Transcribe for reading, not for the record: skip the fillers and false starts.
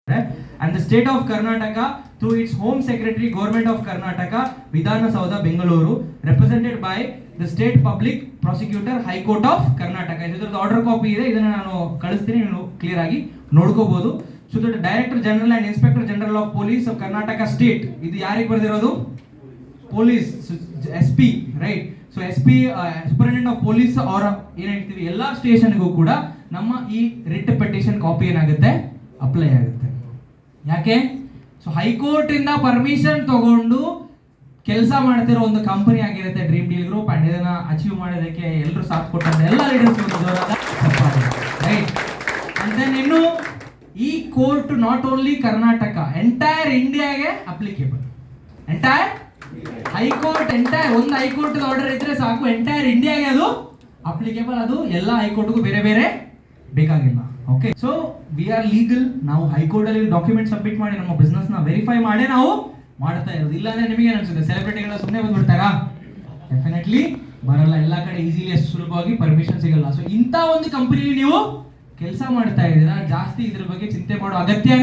And the state of Karnataka, through its Home Secretary, Government of Karnataka, Vidhana Soudha, Bengaluru, represented by the State Public Prosecutor, High Court of Karnataka. ಇದರದ್ದು order copy ಇದೆ, ಇದನ್ನು ನಾನು ಕಳಿಸ್ತೀನಿ, ನೀವು clear ಆಗಿ ನೋಡ್ಕೋಬಹುದು. So the director general and inspector general of police of Karnataka state, ಇದು ಯಾರಿಗೆ ಬರೆದಿರೋದು? Police SP, right? So SP superintendent of police ಅವರ ಏನ್ ಹೇಳ್ತೀವಿ ಎಲ್ಲಾ ಸ್ಟೇಷನ್ಗೂ ಕೂಡ ನಮ್ಮ ಈ ರಿಟ್ ಪೆಟಿಷನ್ ಕಾಪಿ ಏನಾಗುತ್ತೆ, ಅಪ್ಲೈ ಆಗುತ್ತೆ. ಯಾಕೆ? ಸೊ ಹೈಕೋರ್ಟ್ ಇಂದ ಪರ್ಮಿಷನ್ ತಗೊಂಡು ಕೆಲಸ ಮಾಡ್ತಿರೋ ಒಂದು ಕಂಪನಿ ಆಗಿರುತ್ತೆ ಡ್ರೀಮ್ ಡೀಲ್ ಗ್ರೂಪ್. ಅಂಡ್ ಇದನ್ನ ಅಚೀವ್ ಮಾಡೋದಕ್ಕೆ ಎಲ್ಲರೂ ಸಾಥ್ ಕೊಟ್ಟಂತ ಎಲ್ಲ ಲೀಡರ್ಸ್ ರೈಟ್. ಅಂಡ್ ದೆನ್ ಇನ್ನು ಈ court not only Karnataka, entire ಇಂಡಿಯಾಗೆ ಅಪ್ಲಿಕೇಬಲ್. ಎಂಟೈರ್ ಹೈಕೋರ್ಟ್, ಎಂಟೈರ್ ಒಂದು ಹೈಕೋರ್ಟ್ ಆರ್ಡರ್ ಇದ್ರೆ ಸಾಕು, ಎಂಟೈರ್ ಇಂಡಿಯಾಗೆ ಅದು ಅಪ್ಲಿಕೇಬಲ್. ಅದು ಎಲ್ಲ ಹೈಕೋರ್ಟ್ಗೂ ಬೇರೆ ಬೇರೆ ಬೇಕಾಗಿಲ್ಲ. Okay, so we are legal. ನಾವು ಹೈಕೋರ್ಟ್ ಅಲ್ಲಿ ಡಾಕ್ಯುಮೆಂಟ್ ಸಬ್ಮಿಟ್ ಮಾಡಿ ನಮ್ಮ ಬಿಸ್ನೆಸ್ ನ ವೆರಿಫೈ ಮಾಡಿ ನಾವು ಮಾಡ್ತಾ ಇರೋದು. ಇಲ್ಲಾಂದ್ರೆ ನಿಮಗೆ ಅನ್ಸುತ್ತೆ ಸೆಲೆಬ್ರಿಟಿಗಳ ಸುಮ್ಮನೆ ಬಂದ್ಬಿಡ್ತಾರಾ? ಡೆಫಿನೆಟ್ಲಿ ಬರಲ್ಲ. ಎಲ್ಲ ಕಡೆ ಈಸಿಲಿ ಅಷ್ಟು ಸುಲಭವಾಗಿ ಪರ್ಮಿಷನ್ ಸಿಗಲ್ಲ. ಸೊ ಇಂಥ ಒಂದು ಕಂಪನಿಲಿ ನೀವು ಕೆಲಸ ಮಾಡ್ತಾ ಇದ್ದೀರಾ, ಜಾಸ್ತಿ ಇದ್ರ ಬಗ್ಗೆ ಚಿಂತೆ ಮಾಡೋ ಅಗತ್ಯನೇ